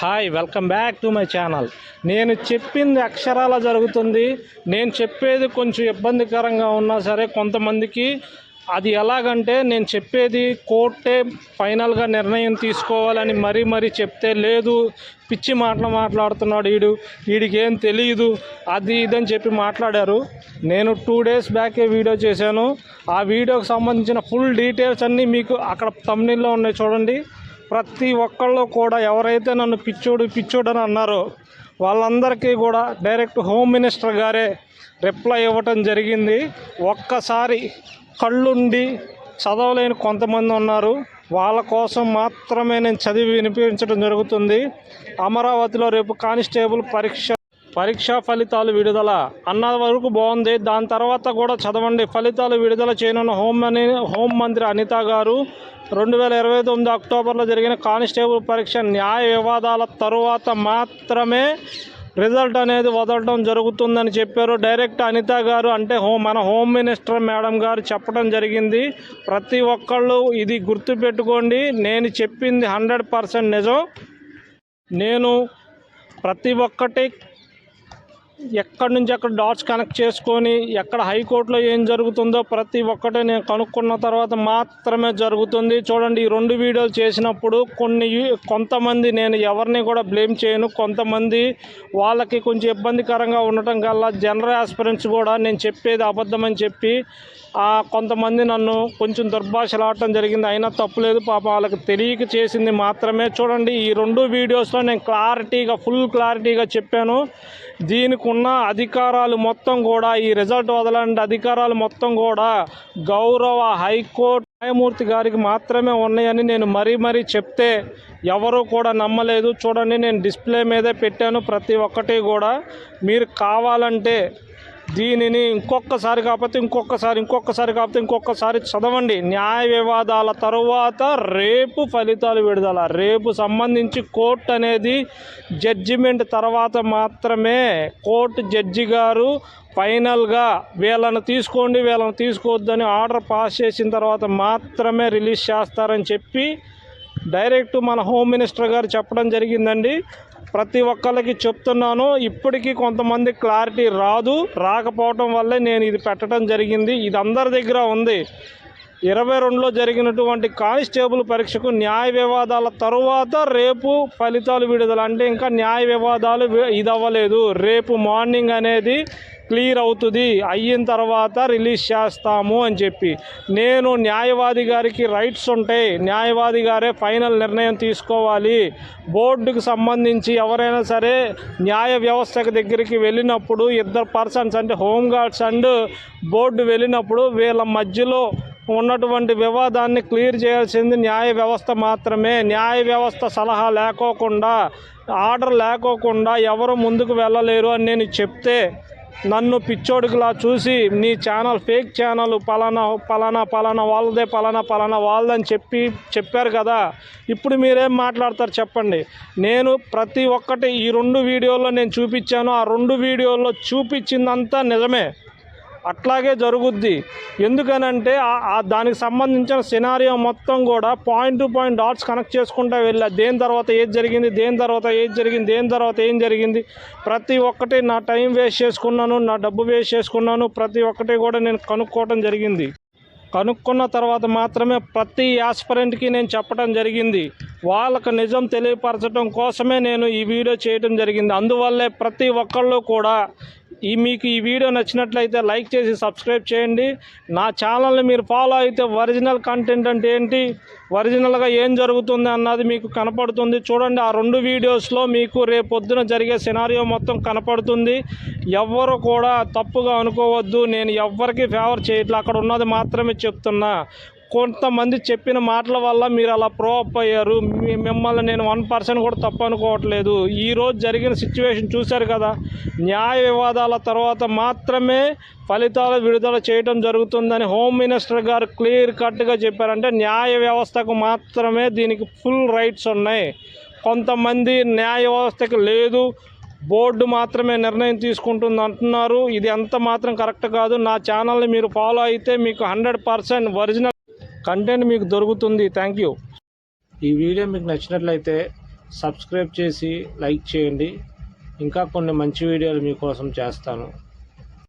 Hi welcome back to my channel. నేను చెప్పింది అక్షరాల జరుగుతుంది. నేను చెప్పేది కొంచెం ఇబ్బందికరంగా ఉన్నా సరే కొంతమందికి అది ఎలాగంటే నేను చెప్పేది కోర్టే ఫైనల్గా నిర్ణయం తీసుకోవాలని మరీ చెప్తే లేదు పిచ్చి మాటలు మాట్లాడుతున్నాడు వీడికి ఏం తెలియదు అది ఇదని చెప్పి మాట్లాడారు. నేను 2 days బ్యాకే వీడియో చేశాను. ఆ వీడియోకి సంబంధించిన ఫుల్ డీటెయిల్స్ అన్నీ మీకు అక్కడ థంబ్నెయిల్లో ఉన్నాయి చూడండి. ప్రతి ఒక్కళ్ళు కూడా ఎవరైతే నన్ను పిచ్చోడు అని అన్నారో వాళ్ళందరికీ కూడా డైరెక్ట్ హోమ్ మినిస్టర్ గారే రిప్లై ఇవ్వటం జరిగింది. ఒక్కసారి కళ్ళుండి చదవలేని కొంతమంది ఉన్నారు, వాళ్ళ కోసం మాత్రమే నేను చదివి వినిపించడం జరుగుతుంది. అమరావతిలో రేపు కానిస్టేబుల్ పరీక్ష ఫలితాలు విడుదల అన్న వరకు బాగుంది. దాని తర్వాత కూడా చదవండి. ఫలితాలు విడుదల చేయనున్న హోంమంత్రి అనిత గారు 2029 అక్టోబర్లో జరిగిన కానిస్టేబుల్ పరీక్ష న్యాయ వివాదాల తరువాత మాత్రమే రిజల్ట్ అనేది వదలడం జరుగుతుందని చెప్పారు. డైరెక్ట్ అనిత గారు అంటే మన హోమ్ మినిస్టర్ మేడం గారు చెప్పడం జరిగింది. ప్రతి ఒక్కళ్ళు ఇది గుర్తుపెట్టుకోండి. నేను చెప్పింది 100% నిజం. నేను ప్రతి ఒక్కటి ఎక్కడి నుంచి ఎక్కడ డాట్స్ కనెక్ట్ చేసుకొని ఎక్కడ హైకోర్టులో ఏం జరుగుతుందో ప్రతి ఒక్కటి నేను కనుక్కున్న తర్వాత మాత్రమే జరుగుతుంది. చూడండి, ఈ 2 వీడియోలు చేసినప్పుడు కొంతమంది నేను ఎవరిని కూడా బ్లేమ్ చేయను. కొంతమంది వాళ్ళకి కొంచెం ఇబ్బందికరంగా ఉండటం వల్ల జనరల్ ఆస్పిరెంట్స్ కూడా నేను చెప్పేది అబద్ధమని చెప్పి కొంతమంది నన్ను కొంచెం దుర్భాషలాడటం జరిగింది. అయినా తప్పులేదు, పాప వాళ్ళకి తెలియక చేసింది మాత్రమే. చూడండి, ఈ 2 వీడియోస్లో నేను ఫుల్ క్లారిటీగా చెప్పాను. దీనికి ఉన్న అధికారాలు మొత్తం కూడా ఈ రిజల్ట్ వదలండి అధికారాలు మొత్తం కూడా గౌరవ హైకోర్టు న్యాయమూర్తి గారికి మాత్రమే ఉన్నాయని నేను మరీ చెప్తే ఎవరు కూడా నమ్మలేదు. చూడండి, నేను డిస్ప్లే మీదే పెట్టాను ప్రతి ఒక్కటి కూడా. మీరు కావాలంటే దీనిని ఇంకొకసారి కాకపోతే ఇంకొకసారి చదవండి. న్యాయ వివాదాల తరువాత రేపు ఫలితాలు విడుదల. రేపు సంబంధించి కోర్టు అనేది జడ్జిమెంట్ తర్వాత మాత్రమే కోర్టు జడ్జి గారు ఫైనల్గా వీళ్ళని తీసుకోండి వీళ్ళని తీసుకోవద్దని ఆర్డర్ పాస్ చేసిన తర్వాత మాత్రమే రిలీజ్ చేస్తారని చెప్పి డైరెక్ట్ మన హోమ్ మినిస్టర్ గారు చెప్పడం జరిగిందండి. ప్రతి ఒక్కరికి చెప్తున్నాను. ఇప్పటికీ కొంతమంది క్లారిటీ రాకపోవటం వల్లే నేను ఇది పెట్టడం జరిగింది. ఇది అందరి దగ్గర ఉంది. 22లో జరిగినటువంటి కానిస్టేబుల్ పరీక్షకు న్యాయ వివాదాల తరువాత రేపు ఫలితాలు విడుదల. అంటే ఇంకా న్యాయ వివాదాలు ఇది అవ్వలేదు. రేపు మార్నింగ్ అనేది క్లియర్ అవుతుంది, అయిన తర్వాత రిలీజ్ చేస్తాము అని చెప్పి. నేను న్యాయవాది గారికి రైట్స్ ఉంటాయి, న్యాయవాది గారే ఫైనల్ నిర్ణయం తీసుకోవాలి. బోర్డుకు సంబంధించి ఎవరైనా సరే న్యాయ వ్యవస్థ దగ్గరికి వెళ్ళినప్పుడు 2 పర్సన్స్ అంటే హోంగార్డ్స్ అండ్ బోర్డు వెళ్ళినప్పుడు వీళ్ళ మధ్యలో ఉన్నటువంటి వివాదాన్ని క్లియర్ చేయాల్సింది న్యాయ వ్యవస్థ మాత్రమే. న్యాయ వ్యవస్థ సలహా లేకోకుండా ఆర్డర్ లేకోకుండా ఎవరు ముందుకు వెళ్ళలేరు అని నేను చెప్తే నన్ను పిచ్చోడికిలా చూసి నీ ఛానల్ ఫేక్ ఛానల్ పలానా వాళ్ళదని చెప్పారు కదా. ఇప్పుడు మీరేం మాట్లాడతారు చెప్పండి. నేను ప్రతి ఒక్కటి ఈ 2 వీడియోల్లో నేను చూపించాను. ఆ 2 వీడియోల్లో చూపించిందంతా నిజమే, అట్లాగే జరుగుద్ది. ఎందుకనంటే దానికి సంబంధించిన సినారియో మొత్తం కూడా point to point dots connect చేసుకుంటూ వెళ్ళా. దేని తర్వాత ఏం జరిగింది ప్రతి ఒక్కటి నా టైం వేస్ట్ చేసుకున్నాను, నా డబ్బు వేస్ట్ చేసుకున్నాను. ప్రతి ఒక్కటి కూడా నేను కనుక్కోవటం జరిగింది. కనుక్కున్న తర్వాత మాత్రమే ప్రతి యాస్పిరెంట్కి నేను చెప్పడం జరిగింది. వాళ్ళకు నిజం తెలియపరచడం కోసమే నేను ఈ వీడియో చేయడం జరిగింది. అందువల్లే ప్రతి ఒక్కళ్ళు కూడా మీకు ఈ వీడియో నచ్చినట్లయితే లైక్ చేసి సబ్స్క్రైబ్ చేయండి. నా ఛానల్ని మీరు ఫాలో అయితే ఒరిజినల్ కంటెంట్ అంటే ఏంటి, ఒరిజినల్గా ఏం జరుగుతుంది అన్నది మీకు కనపడుతుంది. చూడండి, ఆ 2 వీడియోస్లో మీకు రేపొద్దున జరిగే సినారియో మొత్తం కనపడుతుంది. ఎవ్వరు కూడా తప్పుగా అనుకోవద్దు. నేను ఎవ్వరికి ఫేవర్ చేయట్లా, అక్కడ ఉన్నది మాత్రమే చెప్తున్నా. కొంతమంది చెప్పిన మాటల వల్ల మీరు అలా అప్ అయ్యారు. మిమ్మల్ని నేను 1% కూడా తప్పు అనుకోవట్లేదు. ఈరోజు జరిగిన సిచ్యువేషన్ చూశారు కదా. న్యాయ వివాదాల తర్వాత మాత్రమే ఫలితాలు విడుదల చేయడం జరుగుతుందని హోమ్ మినిస్టర్ గారు క్లియర్ కట్గా చెప్పారంటే న్యాయ వ్యవస్థకు మాత్రమే దీనికి ఫుల్ రైట్స్ ఉన్నాయి. కొంతమంది న్యాయ వ్యవస్థకు లేదు, బోర్డు మాత్రమే నిర్ణయం తీసుకుంటుంది అంటున్నారు. ఇది అంత మాత్రం కరెక్ట్ కాదు. నా ఛానల్ని మీరు ఫాలో అయితే మీకు 100% ఒరిజినల్ కంటెంట్ మీకు దొరుకుతుంది. Thank you. ఈ వీడియో మీకు నచ్చినట్లయితే సబ్స్క్రైబ్ చేసి లైక్ చేయండి. ఇంకా కొన్ని మంచి వీడియోలు మీకోసం చేస్తాను.